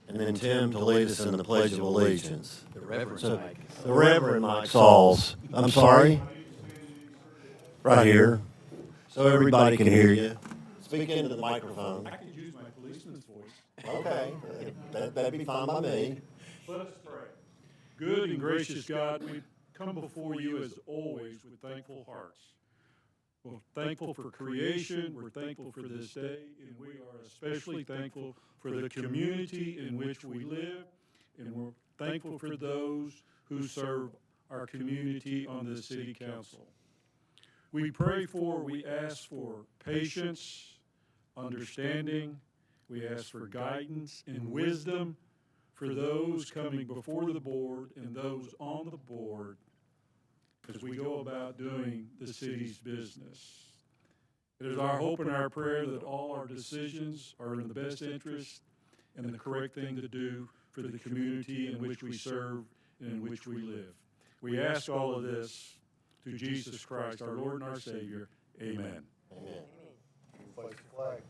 and then Tim to lead us in the Pledge of Allegiance. The Reverend So, Mike. the Reverend Mike Sauls. I'm sorry. Right here. So everybody can hear you. Speak into the microphone. I could use my policeman's voice. Okay, that'd be fine by me. Let us pray. Good and gracious God, we come before you as always with thankful hearts. We're thankful for creation, we're thankful for this day, and we are especially thankful for the community in which we live, and we're thankful for those who serve our community on the city council. We ask for patience, understanding, we ask for guidance and wisdom for those coming before the board and those on the board as we go about doing the city's business. It is our hope and our prayer that all our decisions are in the best interest and the correct thing to do for the community in which we serve and in which we live. We ask all of this through Jesus Christ, our Lord and our Savior. Amen. Amen. Place the flag.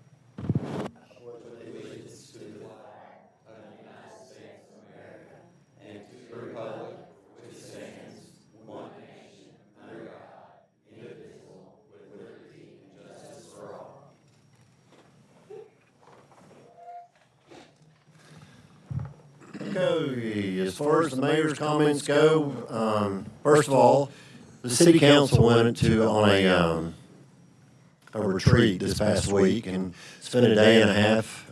Okay, as far as the mayor's comments go, first of all, the city council went on a retreat this past week and spent a day and a half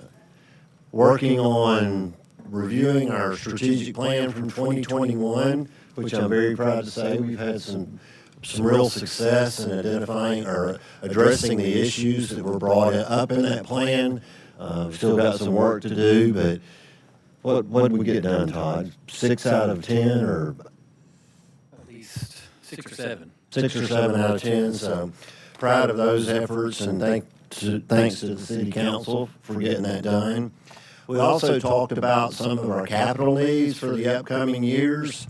working on reviewing our strategic plan from 2021, which I'm very proud to say we've had some real success in identifying or addressing the issues that were brought up in that plan. We've still got some work to do, but what did we get done, Todd? 6 out of 10 or At least 6 or 7. 6 or 7 out of 10, so proud of those efforts and thanks to the city council for getting that done. We also talked about some of our capital needs for the upcoming years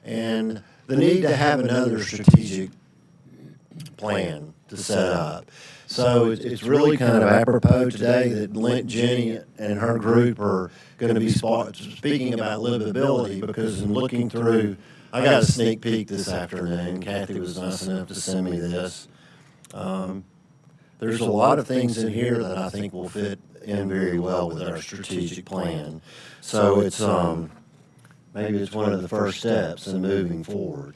and the need to have another strategic plan to set up. So it's really kind of apropos today that Jenny and her group are going to be speaking about livability, because in looking through, I got a sneak peek this afternoon. Kathy was nice enough to send me this. There's a lot of things in here that I think will fit in very well with our strategic plan. So it's maybe it's one of the first steps in moving forward.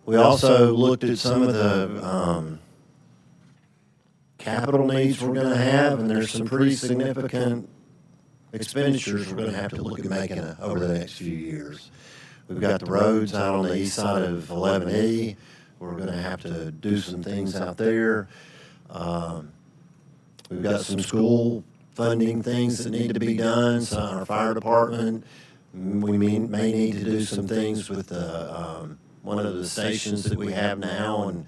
We also looked at some of the capital needs we're going to have, and there's some pretty significant expenditures we're going to have to look at making over the next few years. We've got the roads out on the east side of 11E. We're going to have to do some things out there. We've got some school funding things that need to be done. So our fire department, we may need to do some things with one of the stations that we have now, and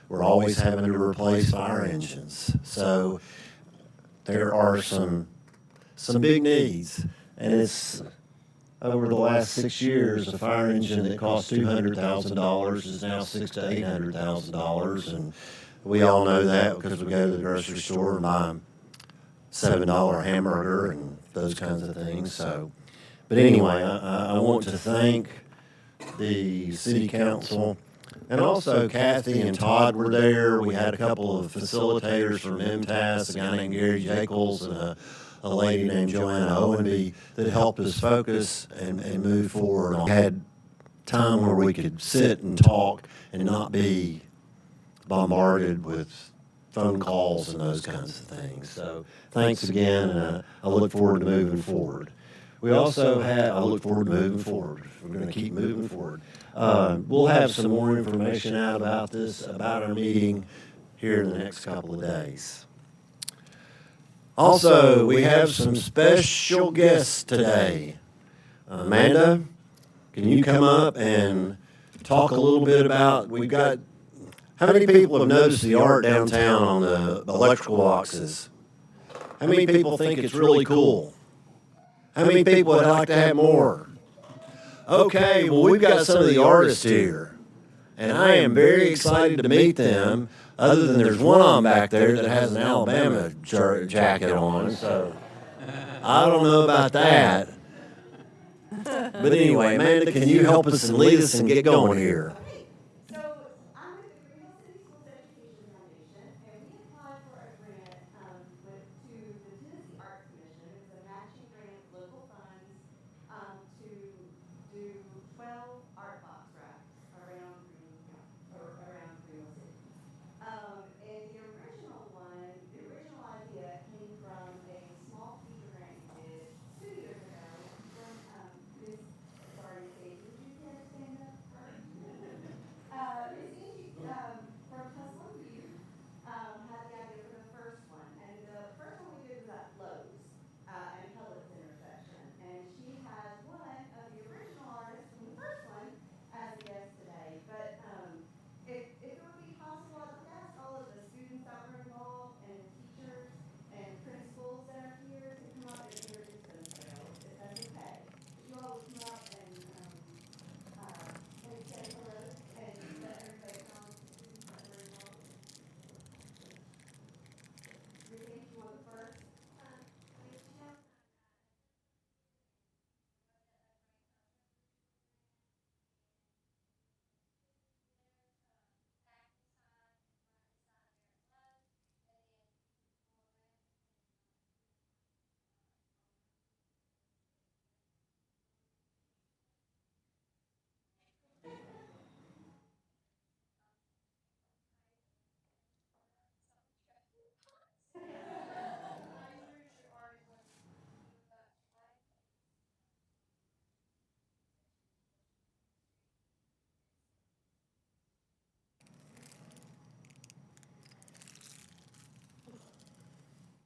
we're always having to replace fire engines. So there are some big needs, and it's over the last 6 years, a fire engine that cost $200,000 is now $600,000 to $800,000, and we all know that because we go to the grocery store and buy a $7 hamburger and those kinds of things. So, but anyway, I want to thank the city council, and also Kathy and Todd were there. We had a couple of facilitators from MTAS, a guy named Gary Jacobs and a lady named Joanna Owenby, that helped us focus and move forward. We had time where we could sit and talk and not be bombarded with phone calls and those kinds of things. So thanks again, and I look forward to moving forward. We also I look forward to moving forward. We're going to keep moving forward. We'll have some more information out about this, about our meeting here in the next couple of days. Also, we have some special guests today. Amanda, can you come up and talk a little bit about, how many people have noticed the art downtown on the electrical boxes? How many people think it's really cool? How many people would like to have more? Okay, well, we've got some of the artists here, and I am very excited to meet them, other than there's one on back there that has an Alabama jacket on, so I don't know about that. But anyway, Amanda, can you help us and lead us and get going here? So I'm with the Greenville City Schools Education Foundation, and we applied for a grant to the Tennessee Arts Commission. It was a matching grant with local funds to do 12 art box racks around Greenville City. And the original idea came from a small feature grant we did 2 years ago from Ms. Sorry, Stacey, would you care to stand up? Ms. Angie from Tusculum View had the idea for the first one, and the first one we did was at Lowe's and Publix intersection, and she has one of the original artists from the first one as a guest today. But if it would be possible, I'd like to ask all of the students that were involved and teachers and principals that are here to come up and introduce themselves, if that's okay. If you all would come up and say hello and let everybody know the students that were involved. You think you want the first?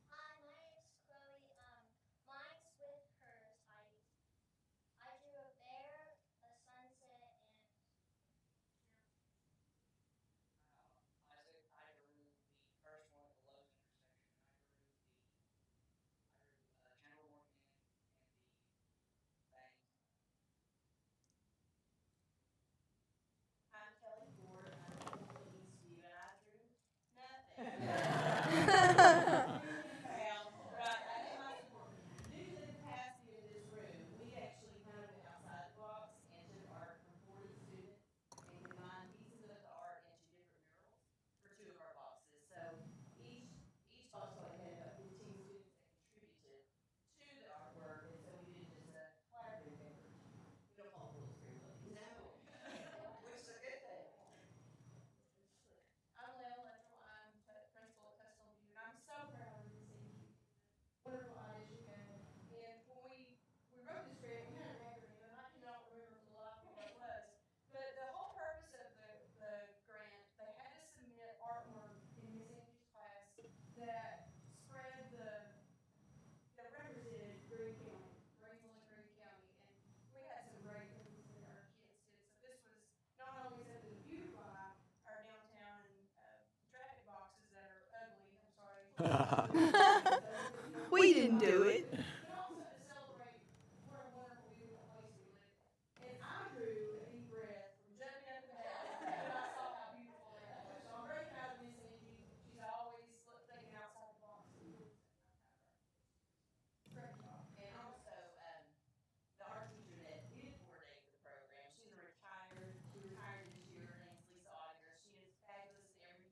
Hi, my name's Chloe. Mine's with hers. I drew a bear, a sunset, and Isaac, I drew the first one at the Lowe's intersection. I drew General Morgan and the bank. I'm Kelly Ford, I'm from Eastview, and I drew nothing. Due to the capacity of this room, we actually kind of went outside the box and took art from 40 students and combined pieces of the art into different murals for 2 of our boxes. So each box only had about 15 students that contributed to the artwork, and so we did just a collaborative effort. We don't call rules very well. No. Which is a good thing. I'm Lil Mitchell. I'm principal at Tusculum View, and I'm so proud of Miss Angie. Wonderful idea she had. And when we wrote this grant, we had an acronym, and I cannot remember for the life of me what it was. But the whole purpose of the grant, they had to submit artwork in Miss Angie's class that spread that represented Greene County, Greenville and Greene County. And we had some great things that our kids did. So this was not only something to beautify our downtown and traffic boxes that are ugly, I'm sorry. We didn't do it. But also to celebrate what a wonderful, beautiful place we live in. And I drew a deep breath from jumping up in the house when I saw how beautiful that was. So I'm very proud of Miss Angie. She's always thinking outside the box. Great job. And also, the art teacher that did coordinate the program, she retired this year. Her name's Lisa Audiger. She is fabulous in every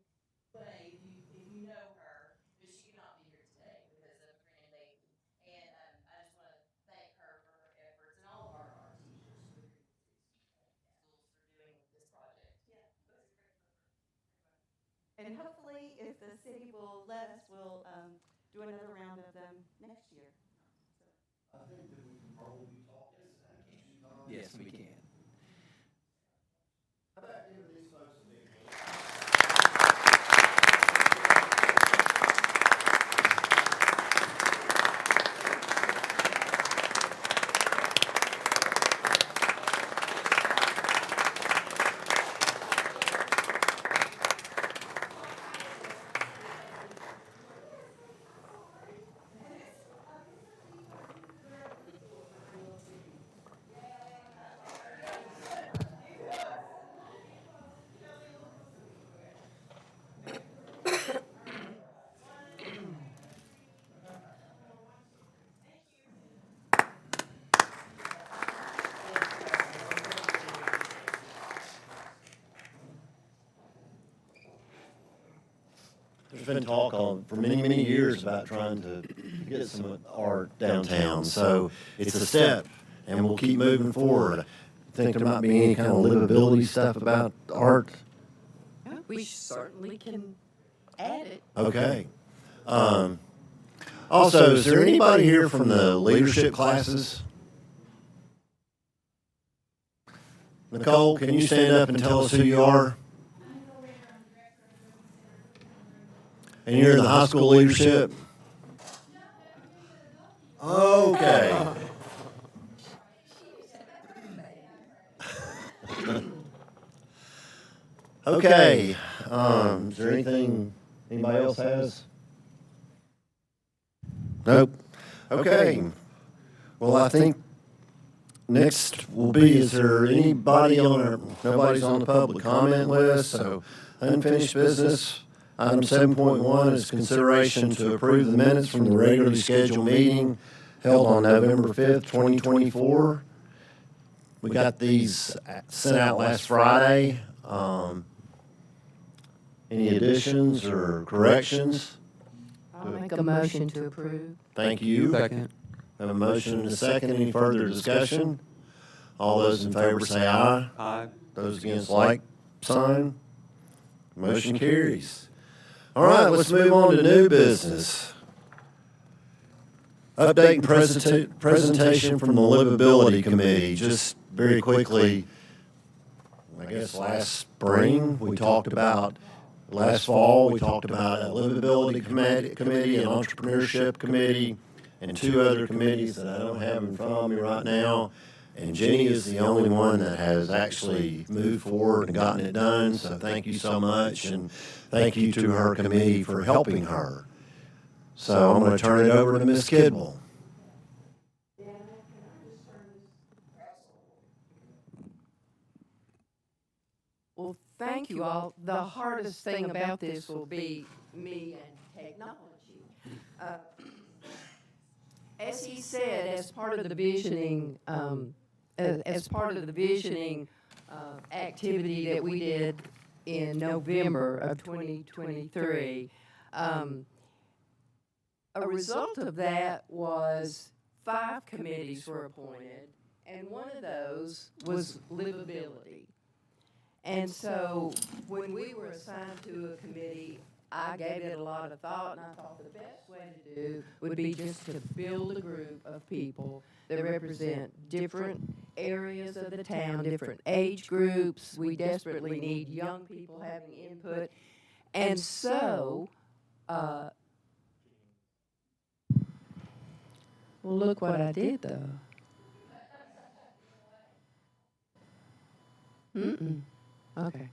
way, if you know her, but she could not be here today because of a grandbaby. And I just want to thank her for her efforts and all of our art teachers for schools for doing this project. Yeah, that's a great program. And hopefully, if the city will let us, we'll do another round of them next year. I think that we can probably talk this out, can't you, Tom? Yes, we can. How about giving these folks a big hand? there's been talk for many, many years about trying to get some art downtown. So it's a step, and we'll keep moving forward. Think there might be any kind of livability stuff about art? We certainly can add it. Okay. Also, is there anybody here from the leadership classes? Nicole, can you stand up and tell us who you are? And you're in the high school leadership? Okay. Okay. Is there anything anybody else has? Nope. Okay. Well, I think next will be, is there anybody nobody's on the public comment list, so unfinished business. Item 7.1 is consideration to approve the minutes from the regularly scheduled meeting held on November 5th, 2024. We got these sent out last Friday. Any additions or corrections? I'll make a motion to approve. Thank you. Second. Have a motion and a second. Any further discussion? All those in favor say aye. Aye. Those against, like sign. Motion carries. All right, let's move on to new business. Update and presentation from the Livability Committee. Just very quickly, I guess last spring, last fall, we talked about a Livability Committee, an Entrepreneurship Committee, and two other committees that I don't have in front of me right now. And Jenny is the only one that has actually moved forward and gotten it done, so thank you so much, and thank you to her committee for helping her. So I'm going to turn it over to Ms. Kidwell. Well, thank you all. The hardest thing about this will be me and technology. As he said, as part of the visioning, activity that we did in November of 2023, a result of that was 5 committees were appointed, and one of those was livability. And so when we were assigned to a committee, I gave it a lot of thought, and I thought the best way to do would be just to build a group of people that represent different areas of the town, different age groups. We desperately need young people having input. And so, well, look what I did, though. Okay.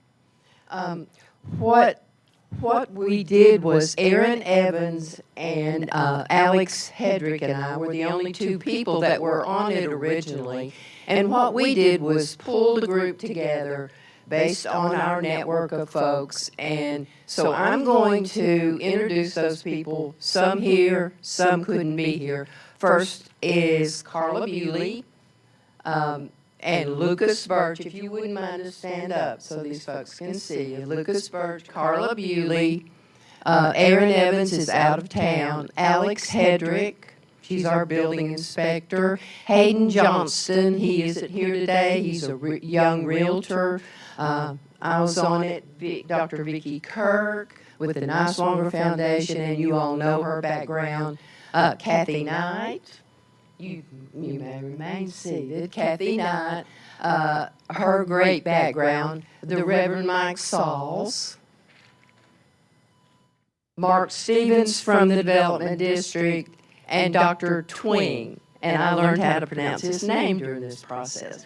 What we did was Aaron Evans and Alex Hedrick and I were the only 2 people that were on it originally. And what we did was pull the group together based on our network of folks. And so I'm going to introduce those people, some here, some couldn't be here. First is Carla Bewley. And Lucas Birch, if you wouldn't mind to stand up so these folks can see you. Lucas Birch, Carla Bewley, Aaron Evans is out of town, Alex Hedrick, she's our building inspector, Hayden Johnston, he isn't here today, he's a young realtor. I was on it, Dr. Vicki Kirk with the Nice Longer Foundation, and you all know her background. Kathy Knight. You may remain seated. Kathy Knight, her great background, the Reverend Mike Sauls, Mark Stevens from the Development District, and Dr. Twing. And I learned how to pronounce his name during this process.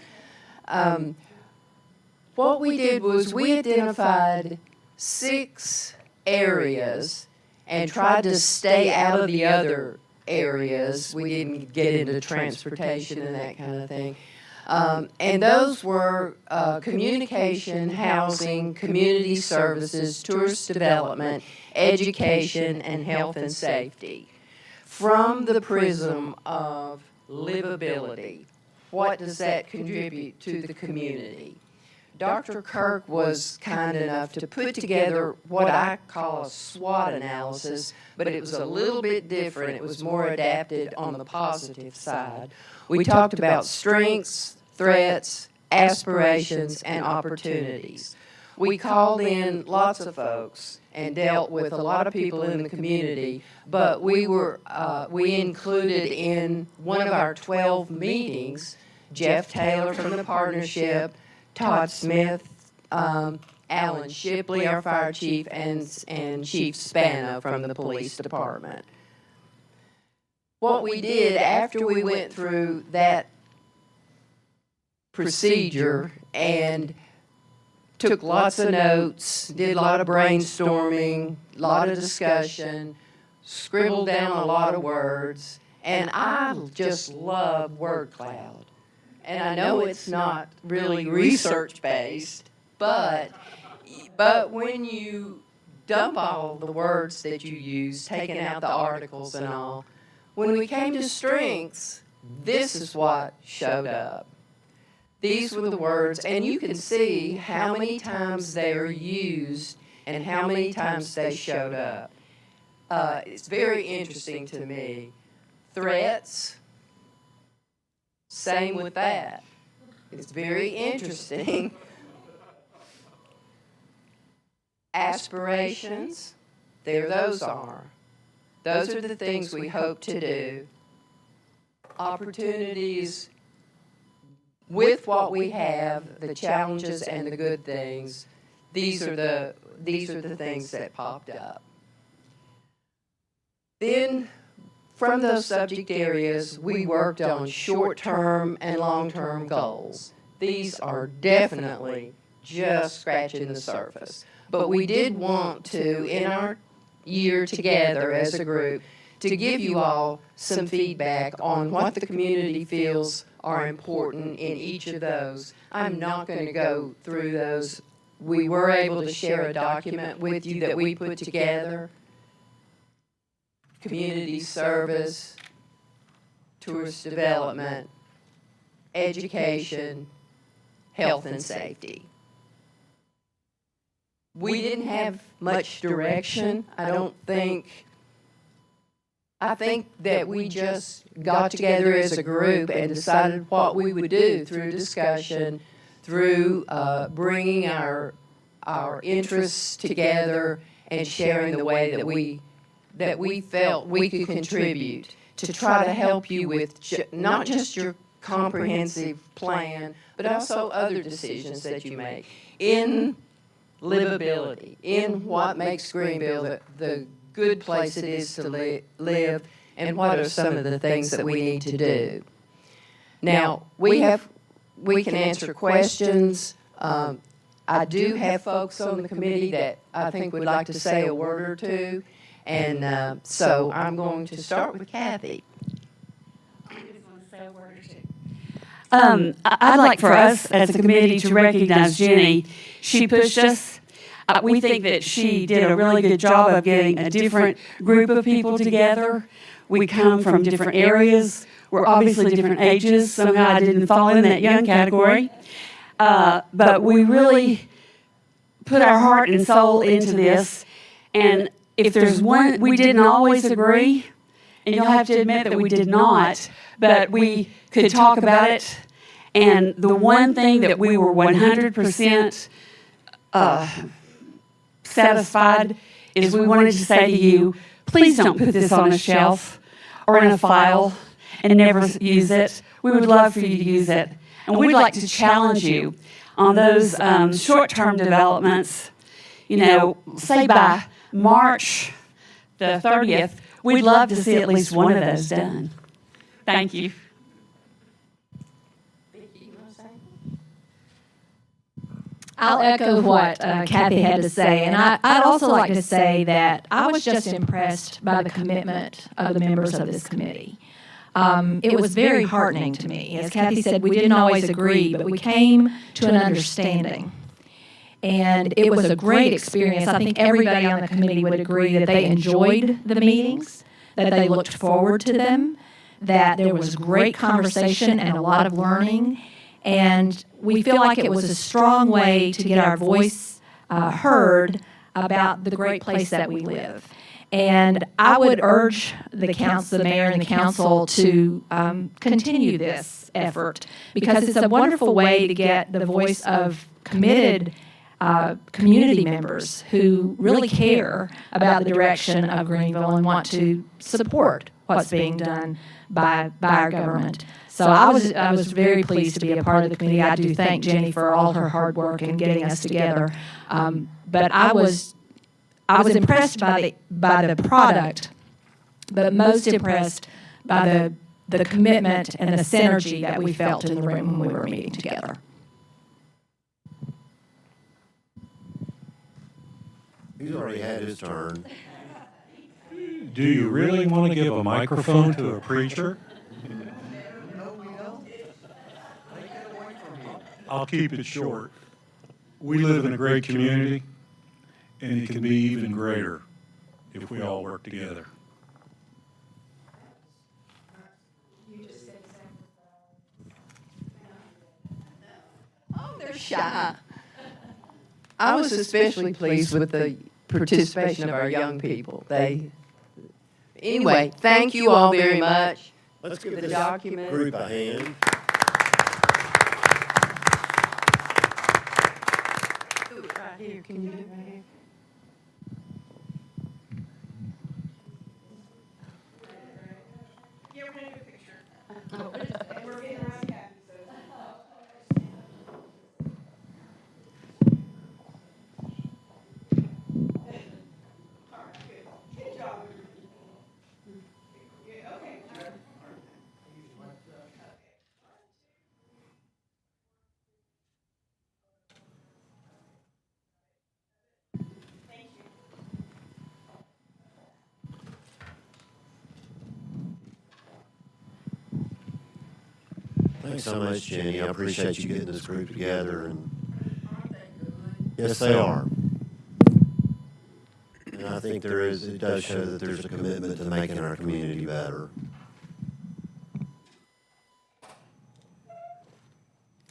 What we did was we identified 6 areas and tried to stay out of the other areas. We didn't get into transportation and that kind of thing. And those were communication, housing, community services, tourist development, education, and health and safety. From the prism of livability, what does that contribute to the community? Dr. Kirk was kind enough to put together what I call a SWOT analysis, but it was a little bit different. It was more adapted on the positive side. We talked about strengths, threats, aspirations, and opportunities. We called in lots of folks and dealt with a lot of people in the community, but we included in one of our 12 meetings Jeff Taylor from the partnership, Todd Smith, Alan Shipley, our fire chief, and Chief Spano from the police department. What we did after we went through that procedure and took lots of notes, did a lot of brainstorming, a lot of discussion, scribbled down a lot of words, and I just love word cloud. And I know it's not really research-based, but when you dump all the words that you use, taking out the articles and all, when we came to strengths, this is what showed up. These were the words, and you can see how many times they are used and how many times they showed up. It's very interesting to me. Threats, same with that. It's very interesting. Aspirations, there those are. Those are the things we hope to do. Opportunities, with what we have, the challenges and the good things, these are the things that popped up. Then, from those subject areas, we worked on short-term and long-term goals. These are definitely just scratching the surface. But we did want to, in our year together as a group, to give you all some feedback on what the community feels are important in each of those. I'm not going to go through those. We were able to share a document with you that we put together. Community service, tourist development, education, health and safety. We didn't have much direction, I don't think. I think that we just got together as a group and decided what we would do through discussion, through bringing our interests together and sharing the way that we felt we could contribute to try to help you with not just your comprehensive plan, but also other decisions that you make in livability, in what makes Greenville the good place it is to live, and what are some of the things that we need to do. Now, we can answer questions. I do have folks on the committee that I think would like to say a word or two, and so I'm going to start with Kathy. I'd like for us as a committee to recognize Jenny. She pushed us. We think that she did a really good job of getting a different group of people together. We come from different areas. We're obviously different ages. Somehow I didn't fall in that young category. But we really put our heart and soul into this. And if there's one, we didn't always agree, and you'll have to admit that we did not, but we could talk about it. And the one thing that we were 100% satisfied is we wanted to say to you, please don't put this on a shelf or in a file and never use it. We would love for you to use it. And we'd like to challenge you on those short-term developments. You know, say by March the 30th, we'd love to see at least one of those done. Thank you. I'll echo what Kathy had to say, and I'd also like to say that I was just impressed by the commitment of the members of this committee. It was very heartening to me. As Kathy said, we didn't always agree, but we came to an understanding. And it was a great experience. I think everybody on the committee would agree that they enjoyed the meetings, that they looked forward to them, that there was great conversation and a lot of learning. And we feel like it was a strong way to get our voice heard about the great place that we live. And I would urge the council, the mayor and the council to continue this effort because it's a wonderful way to get the voice of committed community members who really care about the direction of Greenville and want to support what's being done by our government. So I was very pleased to be a part of the committee. I do thank Jenny for all her hard work in getting us together. But I was impressed by the product, but most impressed by the commitment and the synergy that we felt in the room when we were meeting together. He's already had his turn. Do you really want to give a microphone to a preacher? No, we don't. Take it away from him. I'll keep it short. We live in a great community, and it can be even greater if we all work together. Oh, they're shy. I was especially pleased with the participation of our young people. Anyway, thank you all very much. Let's give The this document. group a hand. Right here, can you do it right here? Yeah, we're gonna do a picture. And we're getting around Kathy, so. All right, good. Good job. Yeah, okay. Thank you. Thanks so much, Jenny. I appreciate you getting this group together. And yes, they are. And I think it does show that there's a commitment to making our community better.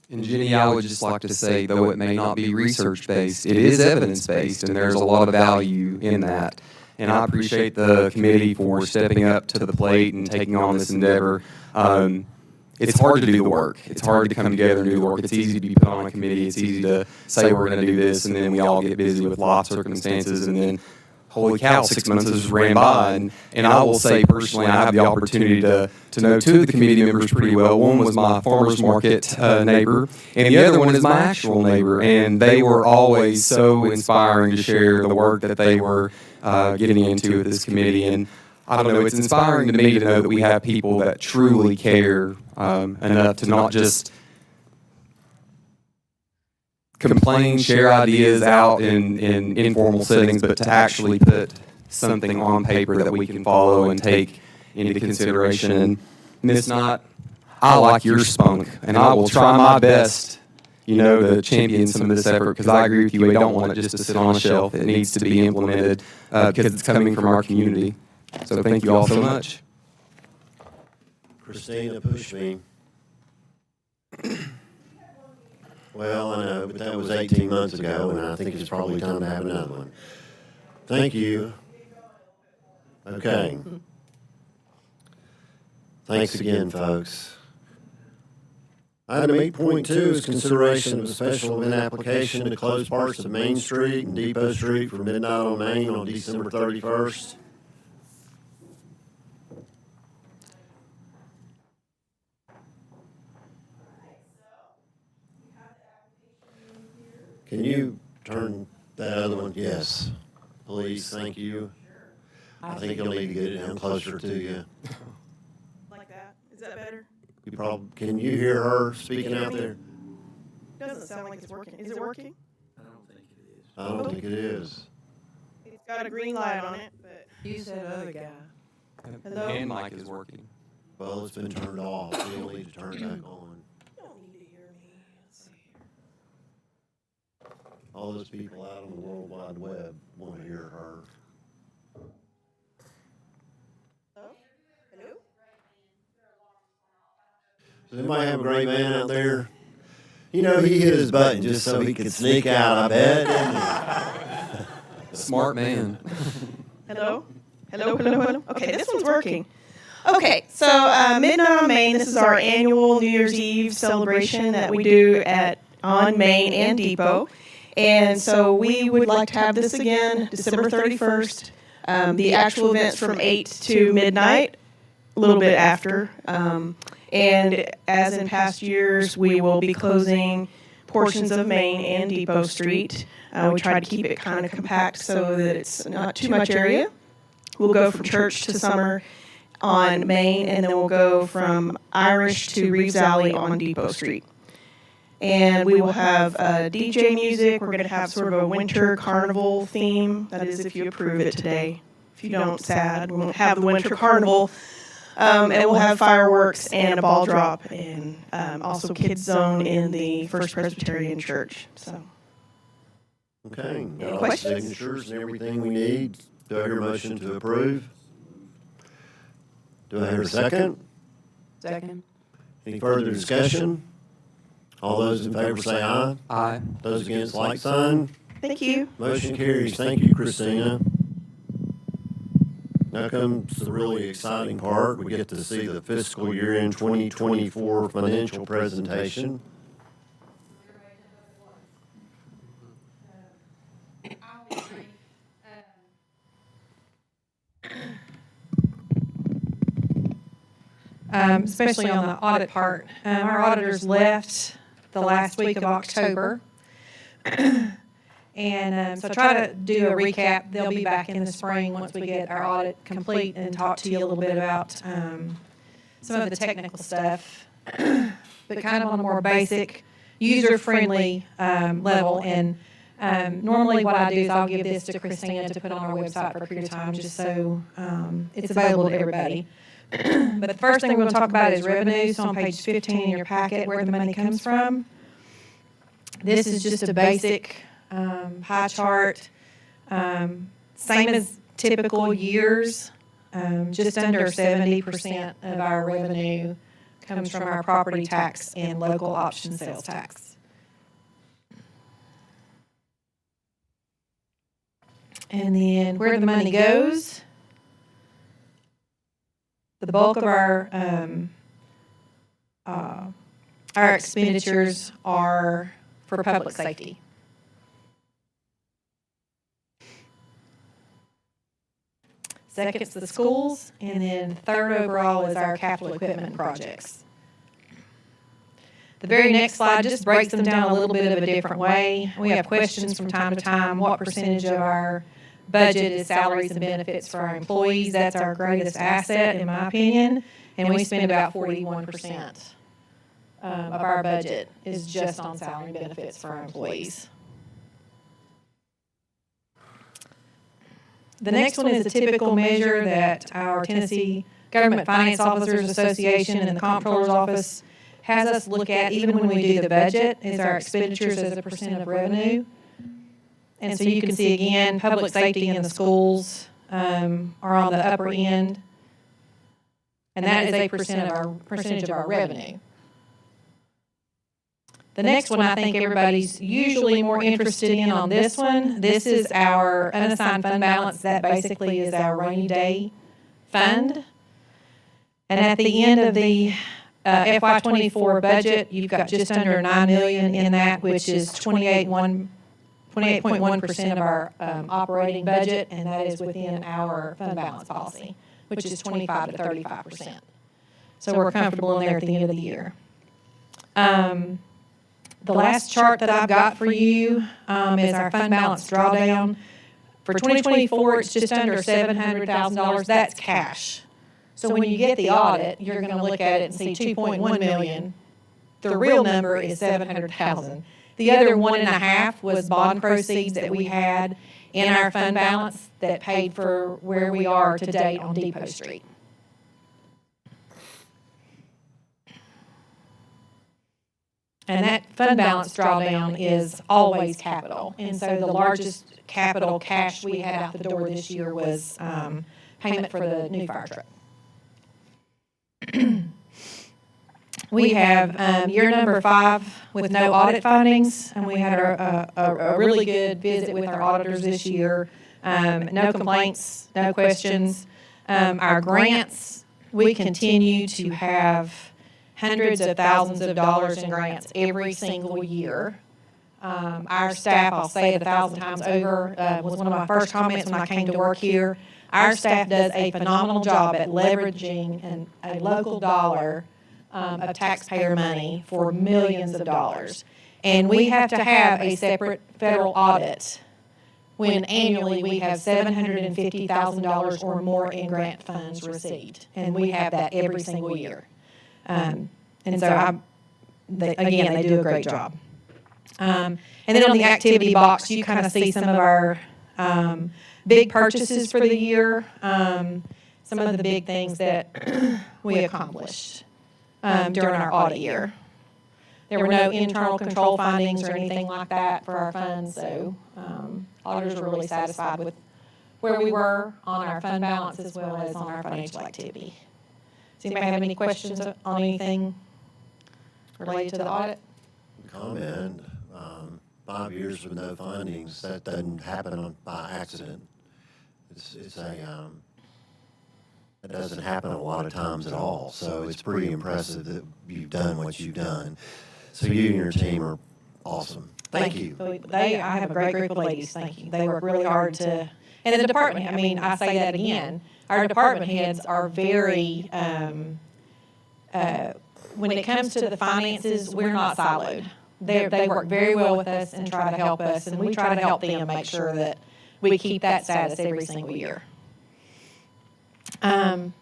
And Jenny, I would just like to say, though it may not be research-based, it is evidence-based, and there's a lot of value in that. And I appreciate the committee for stepping up to the plate and taking on this endeavor. It's hard to do the work. It's hard to come together and do the work. It's easy to be put on a committee. It's easy to say we're going to do this, and then we all get busy with life circumstances, and then, holy cow, 6 months has ran by. And I will say personally, I have the opportunity to know two of the committee members pretty well. One was my farmer's market neighbor, and the other one is my actual neighbor. And they were always so inspiring to share the work that they were getting into with this committee. And I don't know, it's inspiring to me to know that we have people that truly care enough to not just complain, share ideas out in informal settings, but to actually put something on paper that we can follow and take into consideration. And Ms. Knott, I like your spunk, and I will try my best, to champion some of this effort, because I agree with you, we don't want it just to sit on a shelf. It needs to be implemented because it's coming from our community. So thank you all so much. Christina pushed me. Well, I know, but that was 18 months ago, and I think it's probably time to have another one. Thank you. Okay. Thanks again, folks. Item 8.2 is consideration of a special event application to close parts of Main Street and Depot Street for Midnight on Main on December 31st. Can you turn that other one? Yes, please, thank you. I think you'll need to get it down closer to you. Like that? Is that better? You probably, can you hear her speaking out there? Doesn't sound like it's working. Is it working? I don't think it is. It's got a green light on it, but. Use that other guy. Hello? And mic is working. Well, it's been turned off. You'll need to turn it back on. You don't need to hear me. Let's see here. All those people out on the World Wide Web want to hear her. Hello? Hello? Does anybody have a great man out there? You know, he hit his button just so he could sneak out, I bet. didn't Smart man. Hello? Hello, hello, hello? Okay, this one's working. Okay, so Midnight on Main, this is our annual New Year's Eve celebration that we do on Main and Depot. And so we would like to have this again, December 31st. The actual event's from 8 to midnight, a little bit after. And as in past years, we will be closing portions of Main and Depot Street. We try to keep it kind of compact so that it's not too much area. We'll go from Church to Summer on Main, and then we'll go from Irish to Reeves Alley on Depot Street. And we will have DJ music. We're going to have sort of a winter carnival theme. That is, if you approve it today. If you don't, sad. We won't have the winter carnival. And we'll have fireworks and a ball drop, and also Kids Zone in the First Presbyterian Church. So. Okay, got all the questions? signatures and everything we need. Do I hear a motion to approve? Do I hear a second? Second. Any further discussion? All those in favor say aye. Aye. Those against, like sign. Thank you. Motion carries. Thank you, Christina. Now comes the really exciting part. We get to see the fiscal year end 2024 financial presentation. I'll be brief. Especially on the audit part. Our auditors left the last week of October. And so I try to do a recap. They'll be back in the spring once we get our audit complete and talk to you a little bit about some of the technical stuff, but kind of on a more basic, user-friendly level. And normally what I do is I'll give this to Christina to put on our website for a period of time just so it's available to everybody. But the first thing we're going to talk about is revenue. So on page 15 in your packet, where the money comes from. This is just a basic pie chart, same as typical years. Just under 70% of our revenue comes from our property tax and local option sales tax. And then where the money goes, the bulk of our expenditures are for public safety. Second's the schools, and then third overall is our capital equipment projects. The very next slide just breaks them down a little bit of a different way. We have questions from time to time. What percentage of our budget is salaries and benefits for our employees? That's our greatest asset, in my opinion, and we spend about 41% of our budget is just on salary and benefits for our employees. The next one is a typical measure that our Tennessee Government Finance Officers Association and the Comptroller's Office has us look at even when we do the budget, is our expenditures as a percent of revenue. And so you can see again, public safety in the schools are on the upper end, and that is a percentage of our revenue. The next one I think everybody's usually more interested in on this one. This is our unassigned fund balance. That basically is our rainy day fund. And at the end of the FY24 budget, you've got just under $9 million in that, which is 28.1% of our operating budget, and that is within our fund balance policy, which is 25 to 35%. So we're comfortable in there at the end of the year. The last chart that I've got for you is our fund balance drawdown. For 2024, it's just under $700,000. That's cash. So when you get the audit, you're going to look at it and see $2.1 million. The real number is $700,000. The other 1.5 was bond proceeds that we had in our fund balance that paid for where we are to date on Depot Street. And that fund balance drawdown is always capital. And so the largest capital cash we had out the door this year was payment for the new fire truck. we have year number 5 with no audit findings, and we had a really good visit with our auditors this year. No complaints, no questions. Our grants, we continue to have hundreds of thousands of dollars in grants every single year. Our staff, I'll say it 1,000 times over, was one of my first comments when I came to work here. Our staff does a phenomenal job at leveraging a local dollar of taxpayer money for millions of dollars. And we have to have a separate federal audit when annually we have $750,000 or more in grant funds received. And we have that every single year. And so, again, they do a great job. And then on the activity box, you kind of see some of our big purchases for the year, some of the big things that we accomplished during our audit year. There were no internal control findings or anything like that for our funds, so auditors were really satisfied with where we were on our fund balance as well as on our financial activity. Does anybody have any questions on anything related to the audit? Comment, 5 years with no findings, that doesn't happen by accident. It's a, it doesn't happen a lot of times at all, so it's pretty impressive that you've done what you've done. So you and your team are awesome. Thank you. I have a great group of ladies, thank you. They work really hard to, and the department, I mean, I say that again, our department heads are very, when it comes to the finances, we're not siloed. They work very well with us and try to help us, and we try to help them make sure that we keep that status every single year. And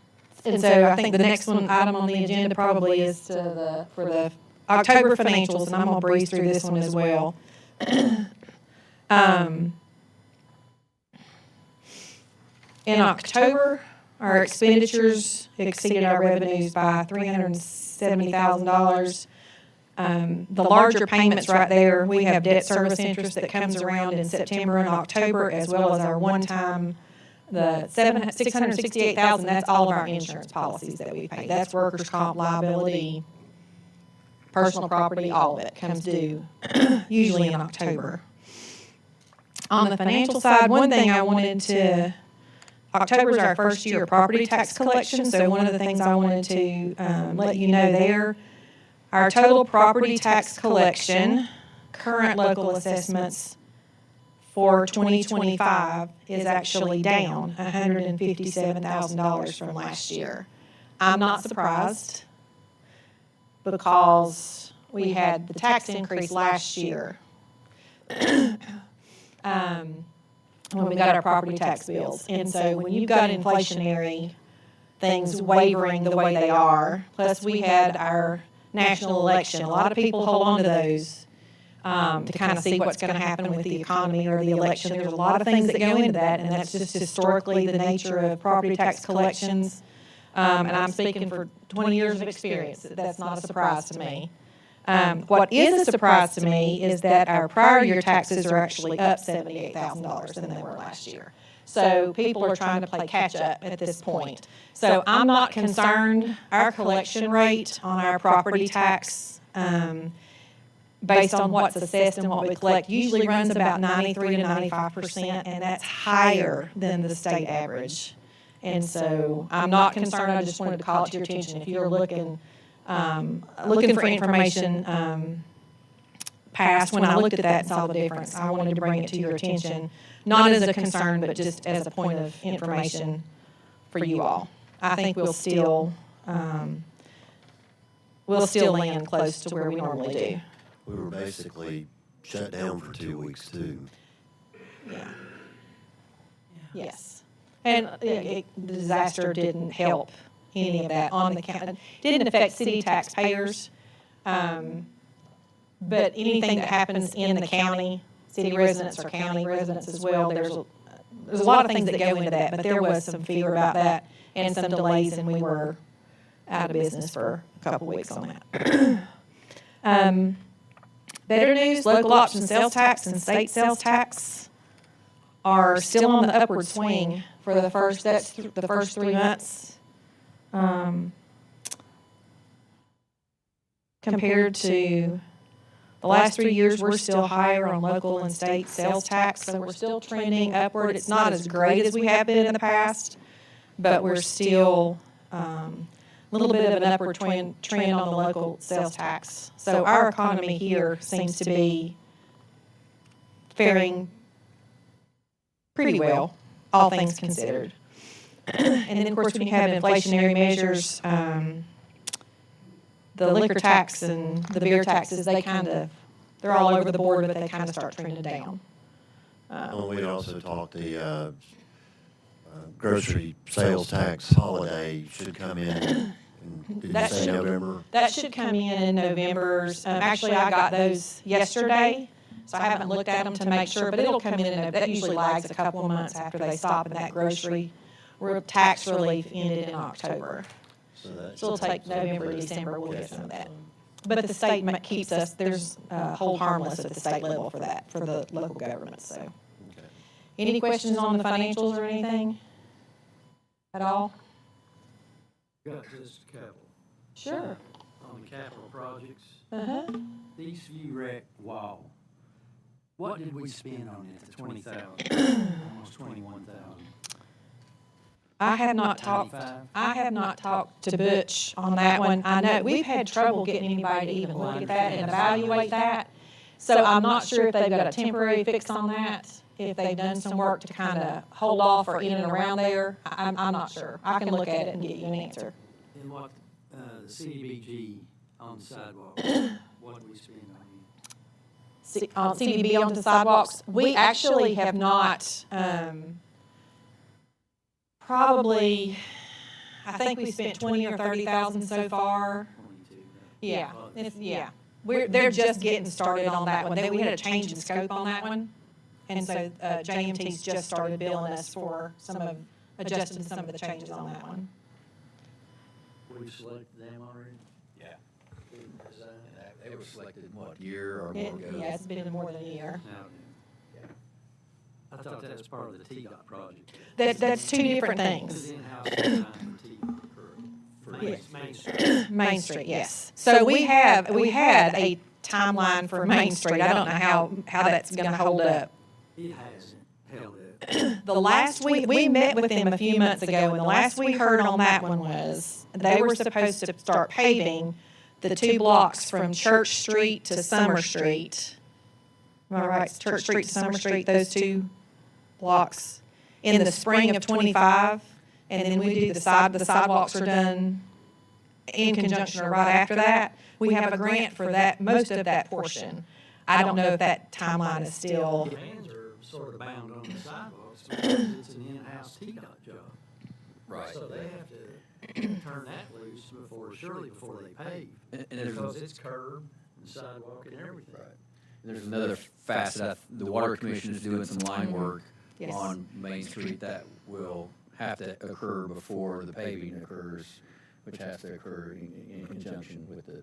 so I think the next item on the agenda probably is for the October financials, and I'm going to breeze through this one as well. In October, our expenditures exceeded our revenues by $370,000. The larger payments right there, we have debt service interest that comes around in September and October, as well as our one-time, the $668,000, that's all of our insurance policies that we pay. That's workers' comp, liability, personal property, all of it comes due usually in October. On the financial side, one thing I wanted to, October is our first year of property tax collection, so one of the things I wanted to let you know there, our total property tax collection, current local assessments for 2025 is actually down $157,000 from last year. I'm not surprised because we had the tax increase last year when we got our property tax bills. And so when you've got inflationary things wavering the way they are, plus we had our national election. A lot of people hold on to those to kind of see what's going to happen with the economy or the election. There's a lot of things that go into that, and that's just historically the nature of property tax collections. And I'm speaking for 20 years of experience. That's not a surprise to me. What is a surprise to me is that our prior year taxes are actually up $78,000 than they were last year. So people are trying to play catch up at this point. So I'm not concerned. Our collection rate on our property tax, based on what's assessed and what we collect, usually runs about 93 to 95%, and that's higher than the state average. And so I'm not concerned. I just wanted to call it to your attention. If you're looking for information past when I looked at that and saw the difference, I wanted to bring it to your attention, not as a concern, but just as a point of information for you all. I think we'll still land close to where we normally do. We were basically shut down for 2 weeks too. Yeah. Yes. And the disaster didn't help any of that on the county. It didn't affect city taxpayers, but anything that happens in the county, city residents or county residents as well, there's a lot of things that go into that, but there was some fear about that and some delays, and we were out of business for a couple weeks on that. Better news, local option sales tax and state sales tax are still on the upward swing for the first 3 months. compared to the last 3 years. We're still higher on local and state sales tax, so we're still trending upward. It's not as great as we have been in the past, but we're still a little bit of an upward trend on the local sales tax. So our economy here seems to be faring pretty well, all things considered. And then, of course, when you have inflationary measures, the liquor tax and the beer taxes, they're all over the board, but they kind of start trending down. Well, we also talked the grocery sales tax holiday should come in did you That say should- November? That should come in November. Actually, I got those yesterday, so I haven't looked at them to make sure, but it'll come in, that usually lags a couple of months after they stop in that grocery, where tax relief ended in October. So that So it'll should take November, December, we'll get some of that. But the state keeps us, there's hold harmless at the state level for that, for the local government, so. Okay. Any questions on the financials or anything at all? Got just a couple. Sure. On the capital projects, Uh-huh. Eastview Rec Wall. What did we spend on it, the 20,000, almost 21,000? I have not talked to Butch on that one. I know, we've had trouble getting anybody to even look at that and evaluate that. So I'm not sure if they've got a temporary fix on that, if they've done some work to kind of hold off or in and around there. I'm not sure. I can look at it and get you an answer. And what, the CDBG on the sidewalk, what did we spend on it? On CDB on the sidewalks, we actually have not, probably, I think we spent 20 or 30,000 so far. 22. Yeah, they're just getting started on that one. We had a change in scope on that one. And so JMT's just started billing us for adjusting some of the changes on that one. We selected them already? Yeah. Didn't design it? They were selected, what, year or more ago? Yeah, it's been more than a year. Now then. I thought that was part of the TDOT project. That's two different This things. is in-house design for TDOT, for Main Street. Main Street, yes. So we had a timeline for Main Street. I don't know how that's gonna hold up. It hasn't held up. The last we met with them a few months ago, and the last we heard on that one was they were supposed to start paving the 2 blocks from Church Street to Summer Street. Am I right? Church Street to Summer Street, those 2 blocks in the spring of '25, and then we do the sidewalks are done in conjunction or right after that. We have a grant for that, most of that portion. I don't know if that timeline is still. The hands are sort of bound on the sidewalks because it's an in-house TDOT job. Right. So they have to turn that loose before they pave. And there's, Because it's curb and sidewalk and everything. right. And there's another facet, the Water Commission is doing some line work Yes. on Main Street that will have to occur before the paving occurs, which has to occur in conjunction with the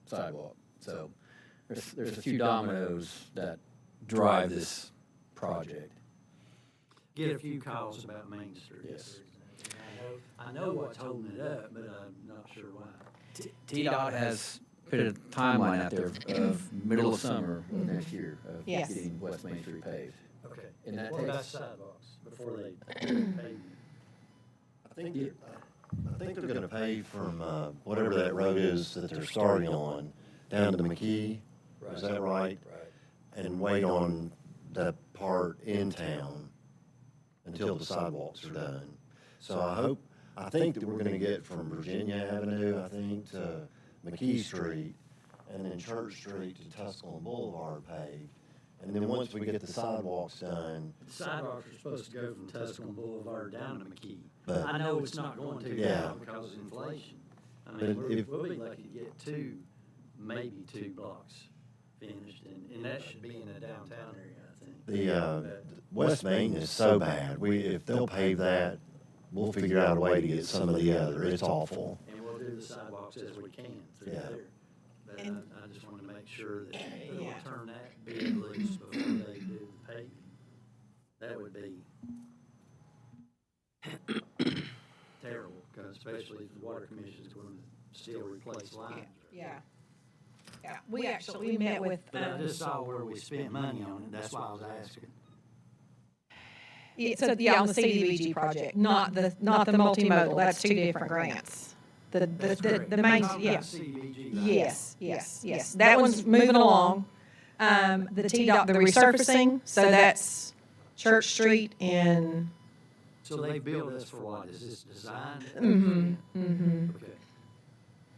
sidewalk. So there's a few dominoes that drive this project. Get a few calls about Main Street. Yes. And I know what's holding it up, but I'm not sure why. TDOT has put a timeline out there of middle of summer of next year of Yes. getting West Main Street paved. Okay. And that What about takes- sidewalks before they pave? I think they're gonna pay from, whatever that road is that they're starting on, down to McKee, is that right? Right. And wait on that part in town until the sidewalks are done. So I think that we're gonna get from Virginia Avenue, I think, to McKee Street, and then Church Street to Tusculum Boulevard paved. And then once we get the sidewalks done, The sidewalks are supposed to go from Tusculum Boulevard down to McKee. But- I know it's not going to Yeah. now because of inflation. I But mean, if- we'll be lucky to get maybe two blocks finished, and that should be in the downtown area, I think. the West Main is so bad. If they'll pave that, we'll figure out a way to get some of the other. It's awful. And we'll do the sidewalks as we can through Yeah. there. But And- I just want to make sure that they'll Yeah. turn that bid loose before they do the paving. That would be terrible, 'cause especially if the water commission's going to still replace lines. Yeah. Yeah, we met with, But I just saw where we spent money on it, that's why I was asking. so, yeah, on the CDBG project, not the multimodal, that's two different grants. The main, Talking yeah. about CDBG, right? Yes. That one's moving along. The T-Dot, the resurfacing, so that's Church Street and, So they billed us for what, is this design? Okay.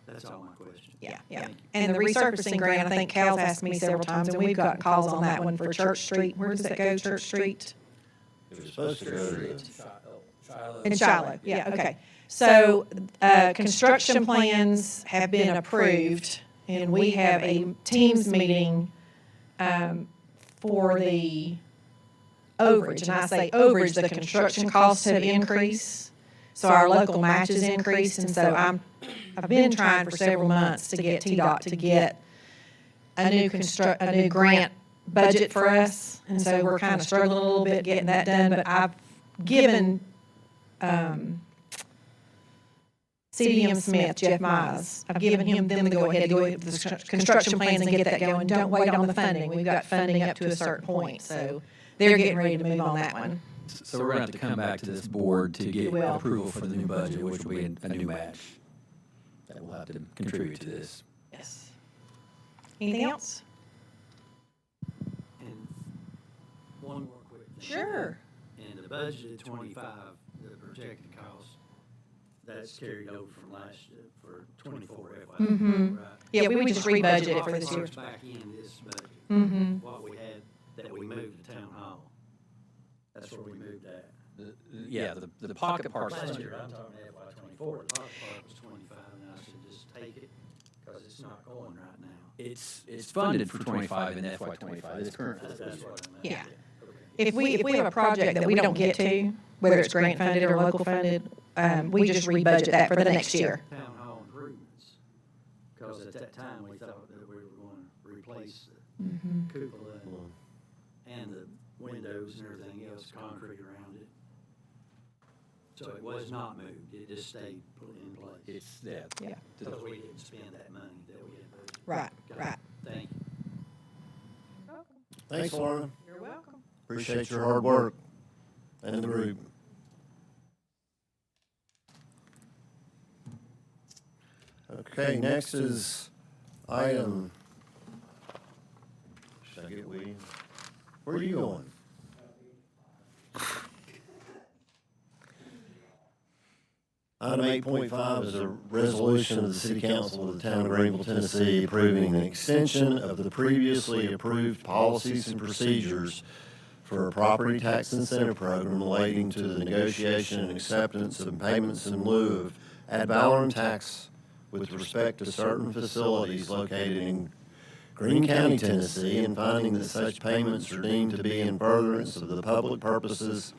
That's all my question. yeah. Thank you. And the resurfacing grant, I think Cal's asked me several times, and we've gotten calls on that one for Church Street. Where does that go, Church Street? It was supposed to go to the Shiloh. In Shiloh, yeah, okay. So, construction plans have been approved, and we have a Teams meeting for the overage. And I say overage, the construction costs have increased, so our local matches increased, and so I've been trying for several months to get TDOT to get a new grant budget for us, and so we're kind of struggling a little bit getting that done, but I've given, CDM Smith, Jeff Mize, I've given them the go-ahead to go with the construction plans and get that going. Don't wait on the funding. We've got funding up to a certain point, so they're getting ready to move on that one. So we're gonna have to come back to this board to get Well- approval for the new budget, which will be a new match. That will have to contribute to this. Yes. Anything else? And one more quick thing. Sure. In the budget at 25, the projected cost, that's carried over from last, for 24 FY, right? Yeah, we just rebudgeted it for this year. What's back in this budget? What we had, that we moved to town hall. That's where we moved that. Yeah, the pocket park. Last year, I'm talking FY 24, the pocket park was 25, and I said, just take it, because it's not going right now. It's funded for 25 in FY 25, it's current That's fiscal year. what I meant. Yeah. Okay. If we have a project that we don't get to, whether it's grant funded or local funded, we just rebudget that for the next year. Town hall improvements, because at that time, we thought that we were going to replace the cupola and the windows and everything else, concrete around it. So it was not moved, it just stayed put in place. It's, yeah. Yeah. Because we didn't spend that money that we had budgeted. Right, Got it. right. Thank you. Thanks, Laura. You're welcome. Appreciate your hard work and the group. Okay, next is item. Should I get William? Where are you going? Item 8.5 is a resolution of the City Council of the Town of Greenville, Tennessee, approving an extension of the previously approved policies and procedures for a property tax incentive program relating to the negotiation and acceptance of payments in lieu of ad valorem tax with respect to certain facilities located in Greene County, Tennessee, and finding that such payments are deemed to be in furtherance of the public purposes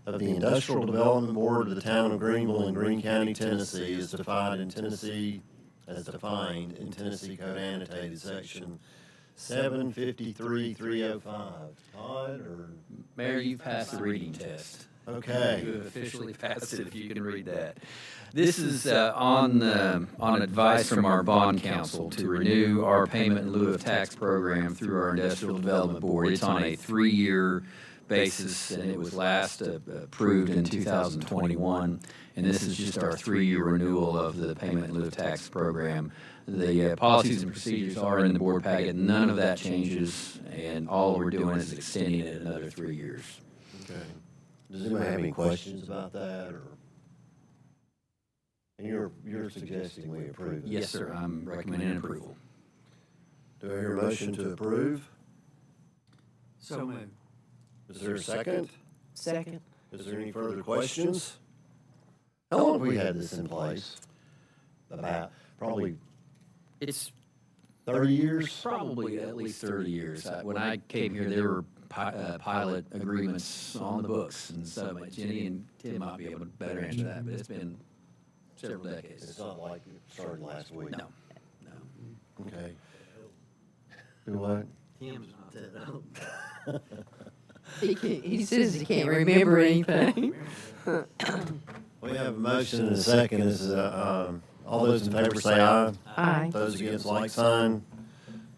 of the Industrial Development Board of the Town of Greenville in Greene County, Tennessee, as defined in Tennessee Code Annotated Section 753-305. Todd, or? Mayor, you passed the reading test. Okay. You have officially passed it, if you can read that. This is on advice from our bond council to renew our payment in lieu of tax program through our Industrial Development Board. It's on a 3-year basis, and it was last approved in 2021. And this is just our 3-year renewal of the payment in lieu of tax program. The policies and procedures are in the board packet. None of that changes, and all we're doing is extending it another 3 years. Okay. Does anybody have any questions about that, or? And you're suggesting we approve it? Yes, sir, I'm recommending approval. Do I hear a motion to approve? So moved. Is there a second? Second. Is there any further questions? How long have we had this in place? About, probably It's 30 years? probably at least 30 years. When I came here, there were pilot agreements on the books, and so Jenny and Tim might be able to better answer that, but it's been several decades. It's not like it started last week? No, no. Okay. Do what? Tim's not that old. He says he can't remember anything. We have a motion and a second. All those in favor say aye. Aye. Those against, like sign.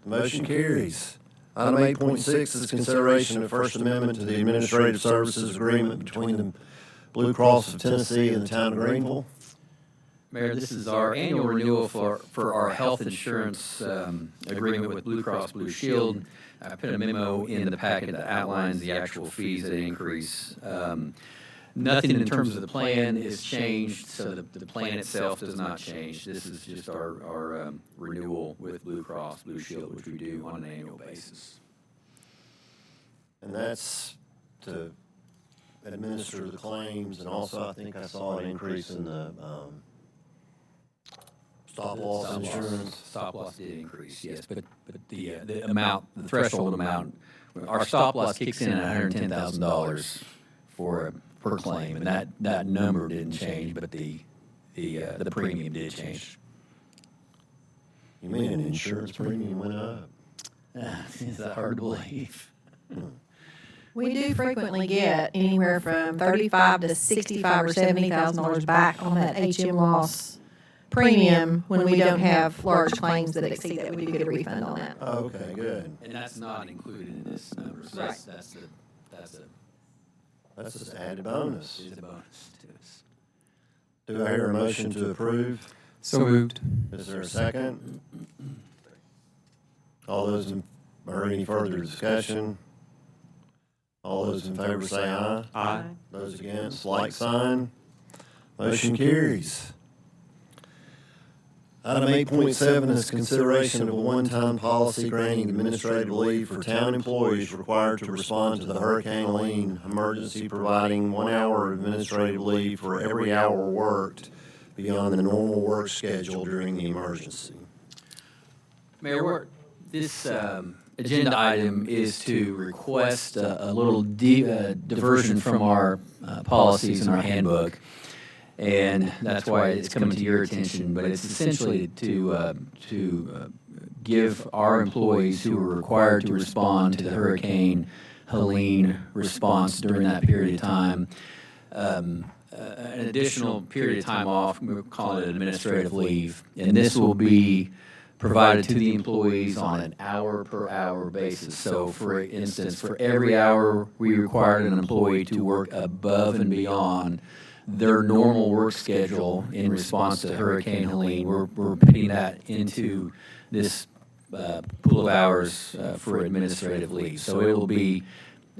The motion carries. Item 8.6 is consideration of First Amendment to the Administrative Services Agreement between the Blue Cross of Tennessee and the Town of Greenville. Mayor, this is our annual renewal for our health insurance agreement with Blue Cross Blue Shield. I put a memo in the packet that outlines the actual fees that increase. Nothing in terms of the plan is changed, so the plan itself does not change. This is just our renewal with Blue Cross Blue Shield, which we do on an annual basis. And that's to administer the claims, and also I think I saw an increase in the stop-loss insurance. Stop-loss did increase, yes, but the amount, the threshold amount, our stop-loss kicks in at $110,000 per claim, and that number didn't change, but the premium did change. You mean an insurance premium went up? Is that hard to believe? We do frequently get anywhere from $35,000 to $65,000 or $70,000 back on that HM loss premium when we don't have large claims that exceed that. We do get a refund on that. Oh, okay, good. And that's not included in this number, so Right. That's just added bonus. It's a bonus to us. Do I hear a motion to approve? So moved. Is there a second? All those or any further discussion? All those in favor say aye. Aye. Those against, like sign. Motion carries. Item 8.7 is consideration of a one-time policy granting administrative leave for town employees required to respond to the Hurricane Helene emergency, providing 1 hour of administrative leave for every hour worked beyond the normal work schedule during the emergency. Mayor, this agenda item is to request a little diversion from our policies in our handbook. And that's why it's coming to your attention, but it's essentially to give our employees who are required to respond to the Hurricane Helene response during that period of time, an additional period of time off. We're calling it administrative leave. And this will be provided to the employees on an hour-per-hour basis. So, for instance, for every hour we required an employee to work above and beyond their normal work schedule in response to Hurricane Helene, we're putting that into this pool of hours for administrative leave. So it will be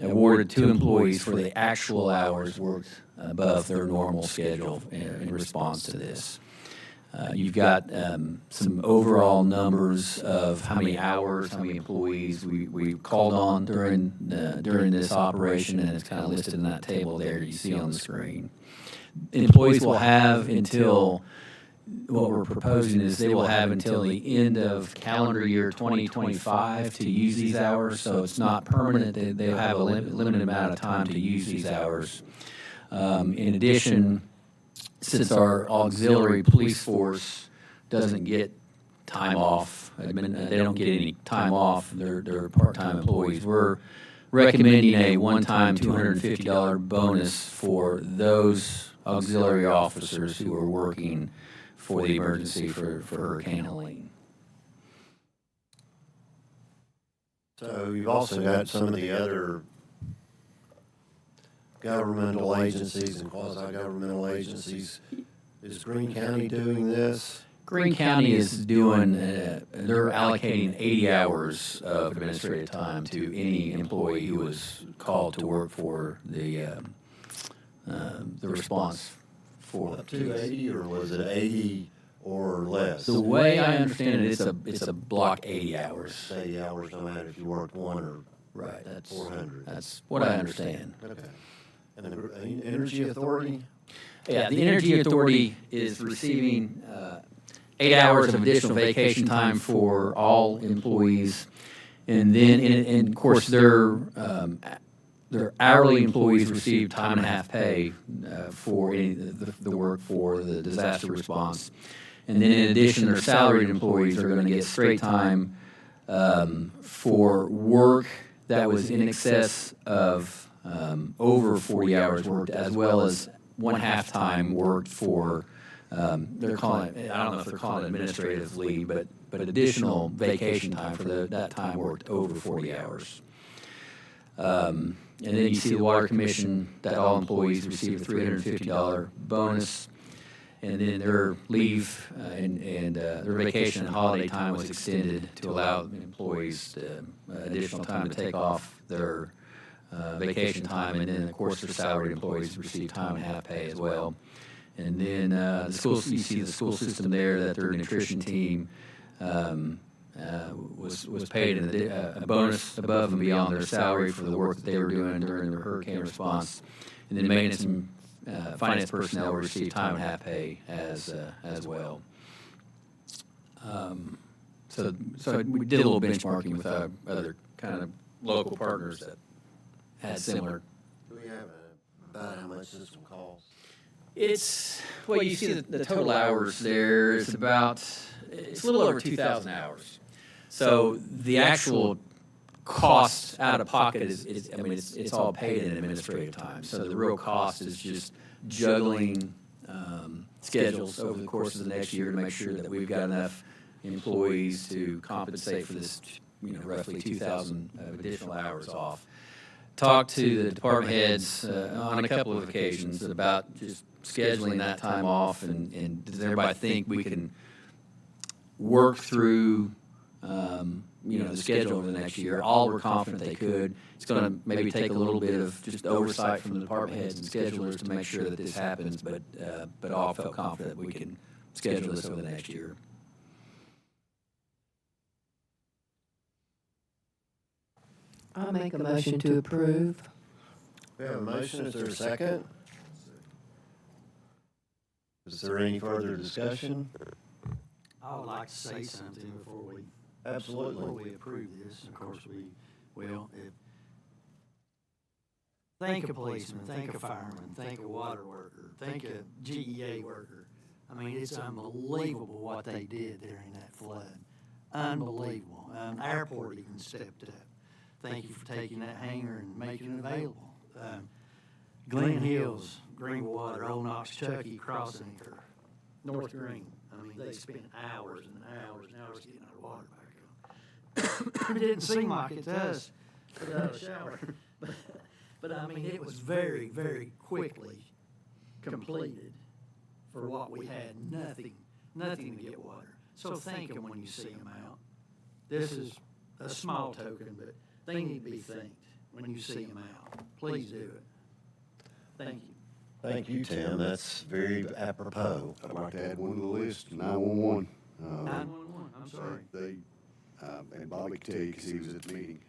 awarded to employees for the actual hours worked above their normal schedule in response to this. You've got some overall numbers of how many hours, how many employees we called on during this operation, and it's kind of listed in that table there you see on the screen. Employees will have until, what we're proposing is they will have until the end of calendar year 2025 to use these hours, so it's not permanent. They'll have a limited amount of time to use these hours. In addition, since our auxiliary police force doesn't get time off, they don't get any time off, they're part-time employees, we're recommending a one-time $250 bonus for those auxiliary officers who are working for the emergency for Hurricane Helene. So you've also got some of the other governmental agencies and quasi-governmental agencies. Is Greene County doing this? Greene County is doing, they're allocating 80 hours of administrative time to any employee who is called to work for the response for Up to 80, or was it 80 or less? The way I understand it, it's a block 80 hours. 80 hours, no matter if you worked 1 or Right, that's 400. That's what I understand. Okay. And the Energy Authority? Yeah, the Energy Authority is receiving 8 hours of additional vacation time for all employees, and then, and of course, their hourly employees receive time and a half pay for any the work for the disaster response, and then in addition, their salaried employees are going to get straight time for work that was in excess of over 40 hours worked, as well as 1/2 time worked for they're calling it, I don't know if they're calling it administrative leave, but additional vacation time for that time worked over 40 hours. And then you see the Water Commission, that all employees receive a $350 bonus. And then their leave and their vacation and holiday time was extended to allow employees additional time to take off their vacation time. And then, of course, their salaried employees receive time and a half pay as well. And then the schools, you see the school system there, that their nutrition team was paid a bonus above and beyond their salary for the work that they were doing during the hurricane response. And then maintenance and finance personnel receive time and a half pay as well. So we did a little benchmarking with other kind of local partners that had similar. Do we have about how much this will cost? Well, you see the total hours there is it's a little over 2,000 hours. So the actual cost out of pocket is I mean, it's all paid in administrative time. So the real cost is just juggling schedules over the course of the next year to make sure that we've got enough employees to compensate for this, roughly 2,000 additional hours off. Talked to the department heads on a couple of occasions about just scheduling that time off, and does everybody think we can work through the schedule over the next year? All were confident they could. It's going to maybe take a little bit of just oversight from the department heads and schedulers to make sure that this happens, but all felt confident that we can schedule this over the next year. I'll make a motion to approve. We have a motion. Is there a second? Is there any further discussion? I would like to say something before we Absolutely. approve this. Of course, think a policeman, think a fireman, think a water worker, think a GEA worker. I mean, it's unbelievable what they did during that flood. Unbelievable. Airport even stepped up. Thank you for taking that hangar and making it available. Glen Hills, Greenwater, Old Knox, Chucky, Crossing, or North Green. I mean, they spent hours and hours and hours getting our water back on. It didn't seem like it to us without a shower. But I mean, it was very, very quickly completed for what we had. Nothing to get water. So thank them when you see them out. This is a small token, but they need to be thanked when you see them out. Please do it. Thank you. Thank you, Tim. That's very apropos. I'd like to add one to the list, 911. 911, I'm sorry. They, and Bobby can tell you because he was at the meeting,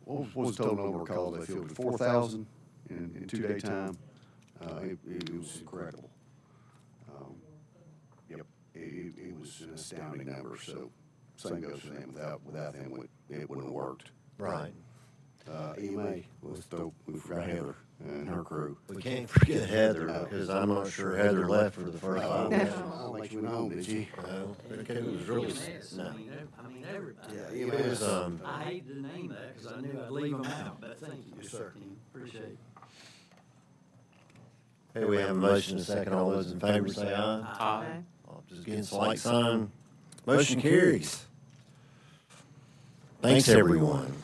what was the total number of calls they fielded? 4,000 in 2-day time. It was incredible. Yep, it was an astounding number. So same goes for them. Without them, it wouldn't have worked. Right. EMA, we forgot Heather and her crew. We can't forget Heather, because I'm not sure Heather left for the first 5 minutes. I don't think she went home, did she? No, it was really, no. I mean, everybody. Yeah, It was, I hate to name that because I knew I'd leave them out, but thank you. Yes, sir. Team. Appreciate it. hey, we have a motion and a second. All those in favor say aye. Aye. All just against, like sign. Motion carries. Thanks, everyone.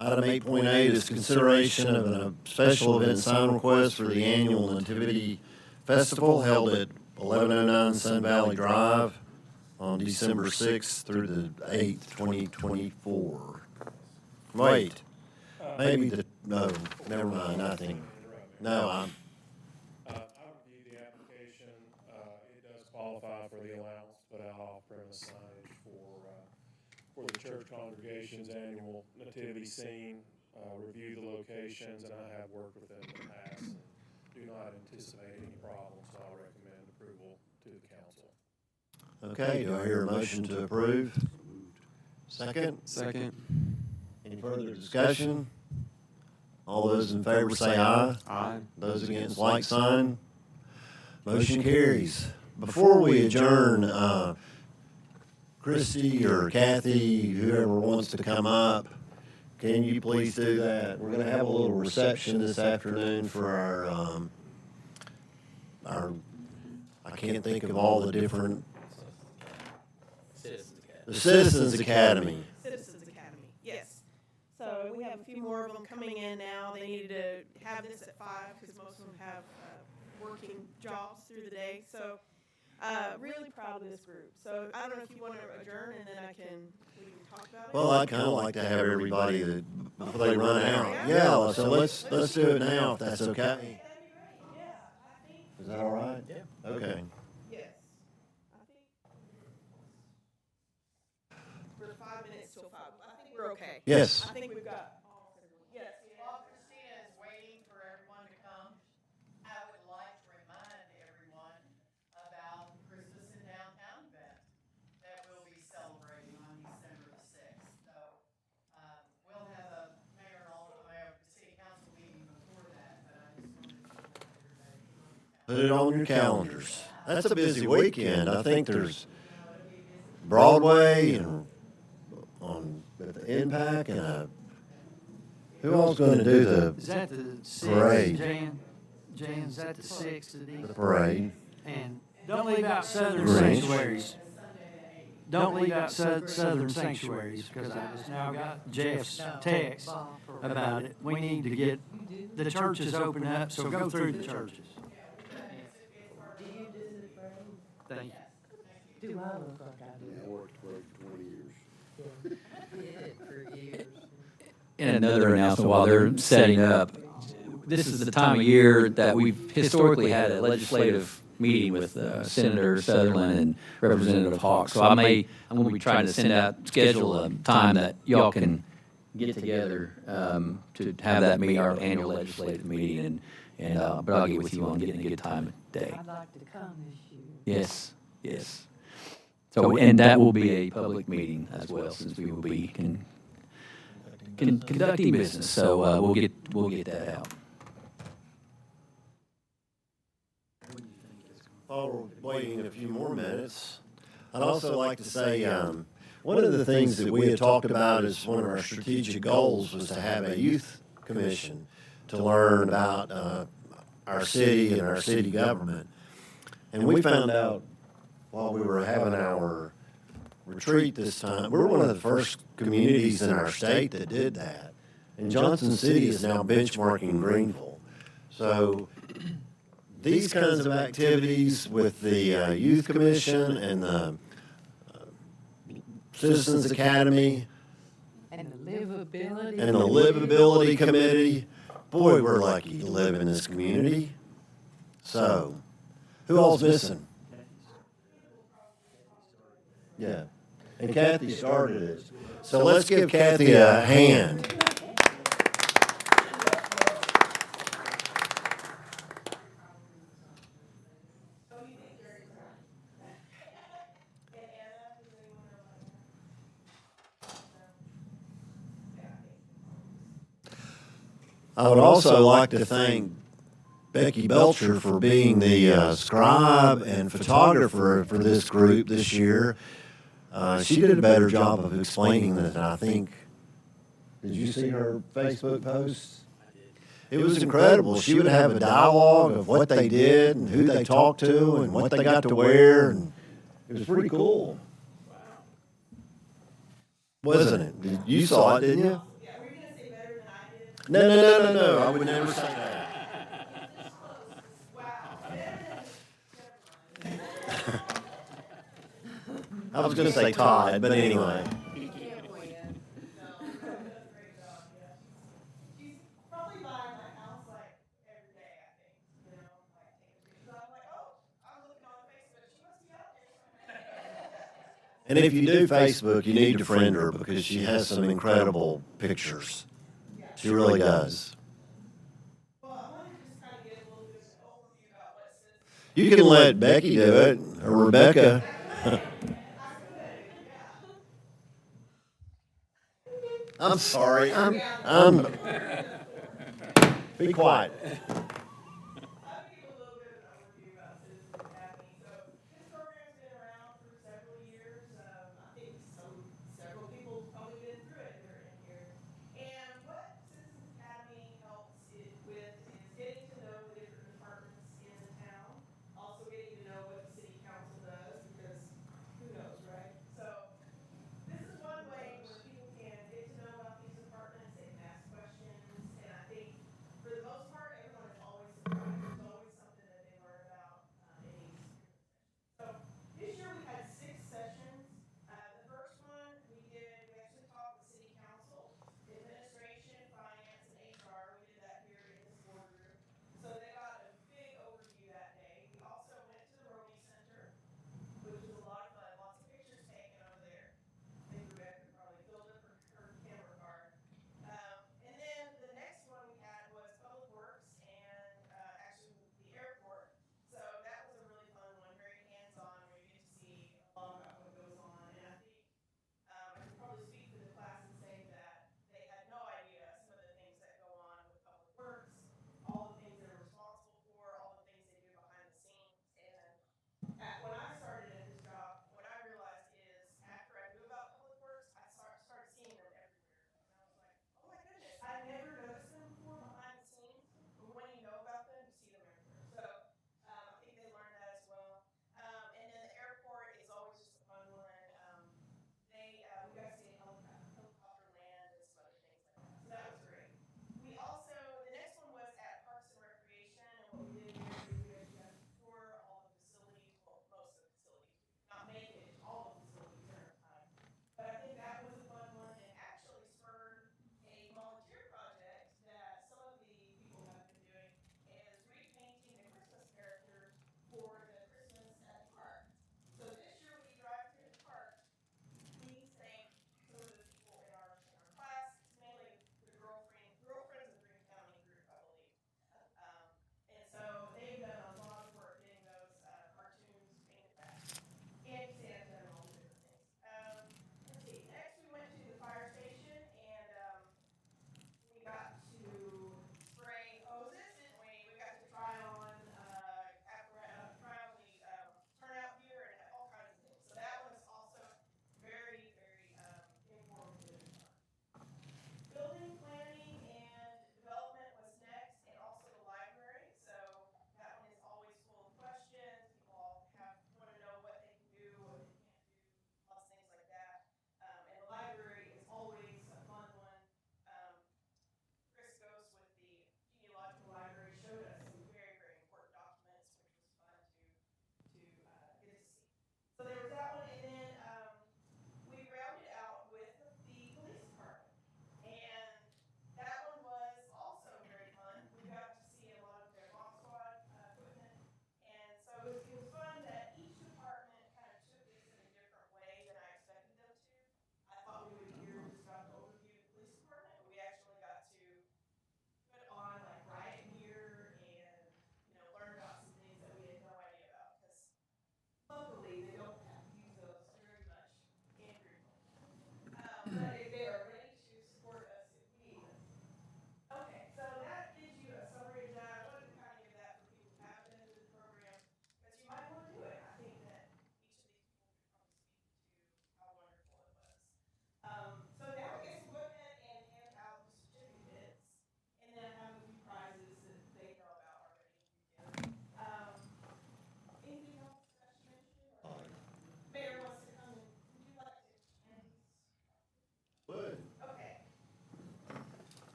Item 8.8 is consideration of a special event sign request for the annual Nativity Festival held at 1109 Sun Valley Drive on December 6th through the 8th, 2024. Wait, no, never mind, nothing. No, I reviewed the application. It does qualify for the allowance to put out off-premise signage for the church congregation's annual nativity scene. Review the locations, and I have worked with them in the past, and do not anticipate any problems, so I'll recommend approval to the council. Okay, do I hear a motion to approve? Second? Second. Any further discussion? All those in favor say aye. Aye. Those against, like sign. Motion carries. Before we adjourn, Christy or Kathy, whoever wants to come up, can you please do that? We're going to have a little reception this afternoon for our I can't think of all the different, Citizens Academy. the Citizens Academy. Citizens Academy, yes. So we have a few more of them coming in now. They needed to have this at 5 because most of them have working jobs through the day. So really proud of this group. So I don't know if you want to adjourn and then we can talk about it. Well, I'd kind of like to have everybody that, before they run out. Yeah, so let's do it now if that's okay. Is that all right? Yeah. Okay. Yes. I think we're 5 minutes till 5. I think we're okay. Yes. I think we've got. Yes. While Christina is waiting for everyone to come, I would like to remind everyone about Christmas in Downtown event that we'll be celebrating on December the 6th. So, we'll have a mayor and all of the city council meeting before that, but I just wanted to let everybody know. Put it on your calendars. That's a busy weekend. I think there's Broadway and on at the Impact and who all's going to do the Is that the 6th, parade? Jan, is that the 6th of these? The parade. And don't leave out southern Grinch. sanctuaries. Don't leave out southern sanctuaries, because I just now got Jeff's text about it. We need to get the churches open up, so go through the churches. Thank you. Do I look like I do? I worked for 20 years. Did for years. And another announcement, while they're setting up, this is the time of year that we've historically had a legislative meeting with Senator Sutherland and Representative Hawks. So I'm going to be trying to schedule a time that y'all can get together to have that meeting, our annual legislative meeting, but I'll get with you on getting a good time of day. I'd like to come this year. Yes, yes. So, and that will be a public meeting as well, since we will be conducting business. So we'll get that out. While we're waiting a few more minutes, I'd also like to say one of the things that we had talked about as one of our strategic goals was to have a youth commission to learn about our city and our city government. And we found out while we were having our retreat this time, we're one of the first communities in our state that did that. And Johnson City is now benchmarking Greenville. So these kinds of activities with the Youth Commission and the Citizens Academy And the livability. and the Livability Committee, boy, we're lucky to live in this community. So, who all's missing? Yeah, and Kathy started it. So let's give Kathy a hand. I would also like to thank Becky Belcher for being the scribe and photographer for this group this year. She did a better job of explaining than I think. Did you see her Facebook posts? It was incredible. She would have a dialogue of what they did and who they talked to and what they got to wear, and it was pretty cool. Wasn't it? You saw it, didn't you? Yeah, were you going to say better than I did? No. I would never say that. I was going to say Todd, but anyway. She's probably by my house like every day, I think, like taking pictures. I'm like, oh, I'm looking on Facebook. She must be out there somewhere. And if you do Facebook, you need to friend her because she has some incredible pictures. She really does. Well, I wanted to just kind of get a little bit of an overview about what Citizens. You can let Becky do it, or Rebecca. I'm sorry. I'm. Be quiet. I'll give a little bit of an overview about Citizens Academy. So this program's been around for several years. I think several people have probably been through it that are in here. And what Citizens Academy helps it with is getting to know the different departments in the town, also getting to know what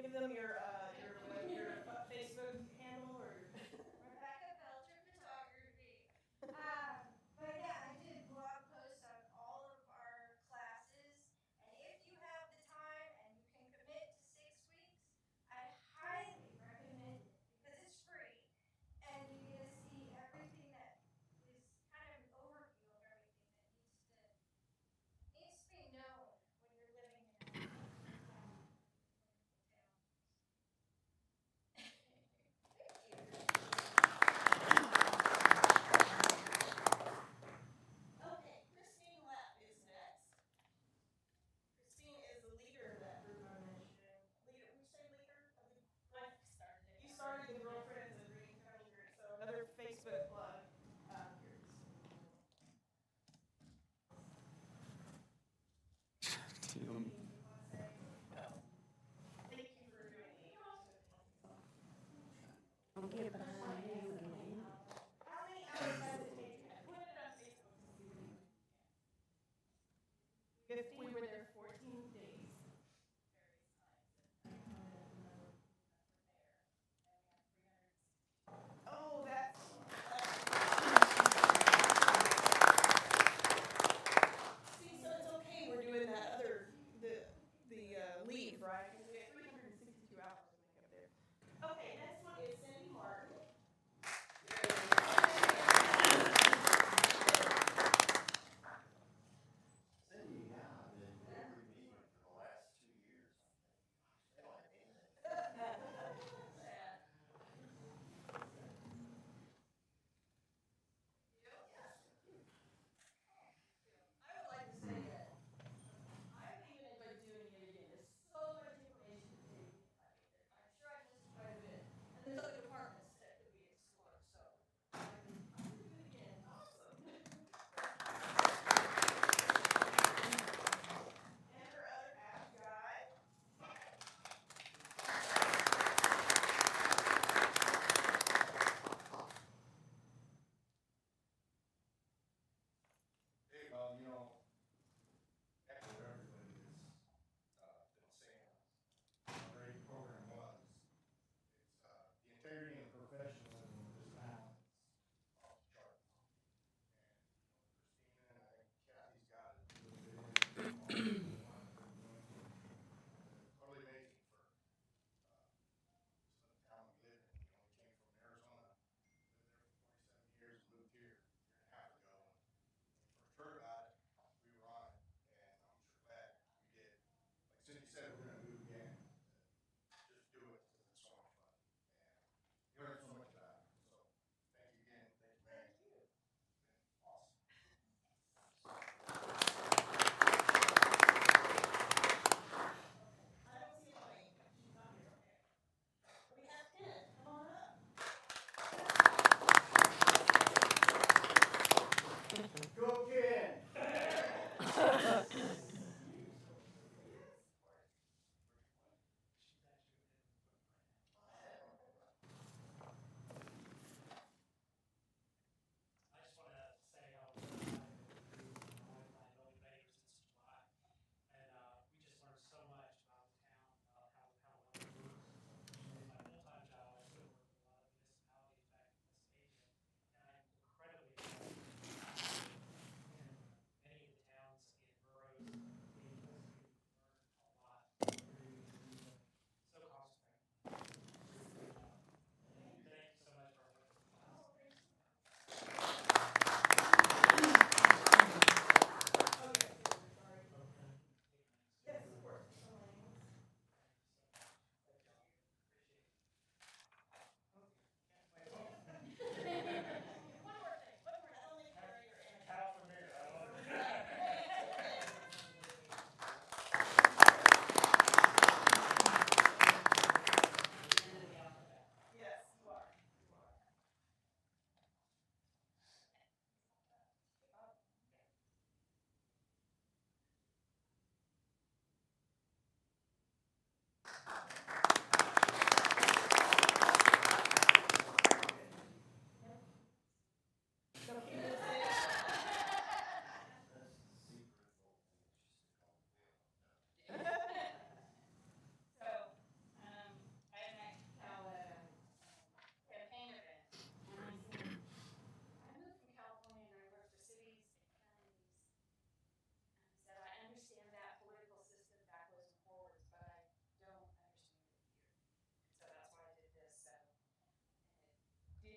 Give them your Facebook handle or your. Rebecca Belcher Photography. But yeah, I did blog posts on all of our classes, and if you have the time and you can commit to 6 weeks, I highly recommend it because it's free, and you get to see everything that is kind of an overview of everything that needs to be known when you're living in a wonderful town.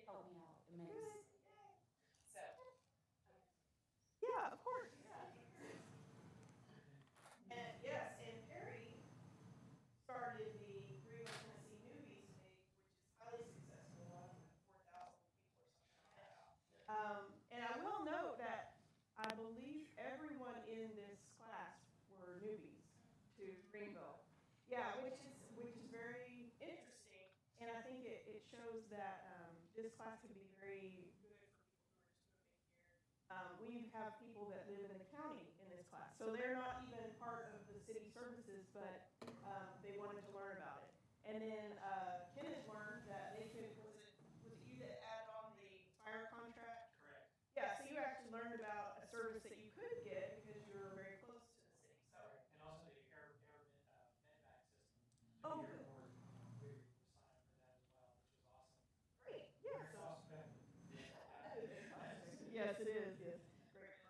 help me out. It makes. So, Yeah, of course. and yes, and Perry started the Greenville, Tennessee Newbies League, which is highly successful. I don't know, 4,000 people or something like that. And I will note that I believe everyone in this class were newbies to Greenville. Yeah, which is very interesting, and I think it shows that this class could be very good for people who are just moving here. We have people that live in the county in this class, so they're not even part of the city services, but they wanted to learn about it. And then Kenneth learned that they could, was it you that added on the fire contract? Correct. Yeah, so you actually learned about a service that you could get because you were very close to the city, so. And also the air medvac system. Oh, Here, good. we signed up for that as well, which was awesome. Great, yeah. Very cost effective. Yes, it is, yes. Great.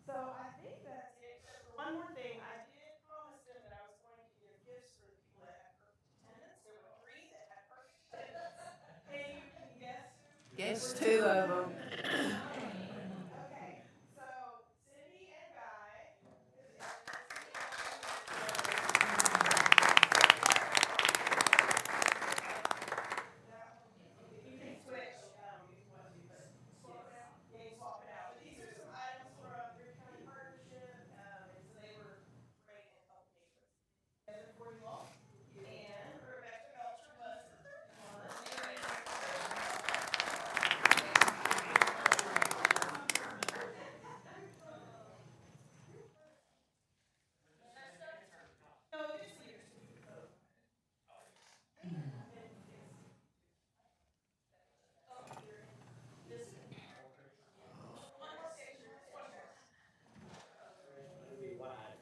So I think that's it. One more thing, I did promise them that I was going to give gifts for the people that had perfect attendance. There were 3 that had perfect attendance. Can you guess who? Guess 2 of them. Okay, so Cindy and Guy. You can switch, if you want to, but swap it out. Yeah, you swap it out. But these are some items from your county partnership, and so they were great and helped me put together for you all. And Rebecca Belcher was the third one. No, just leaders. It'll be wide.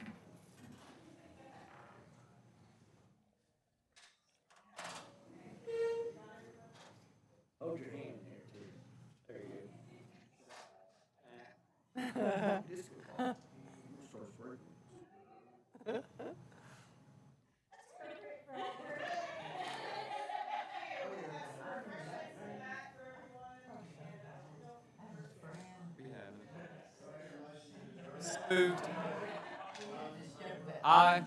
Hold your hand there too. There you go. This will start spreading. Moved. Aye.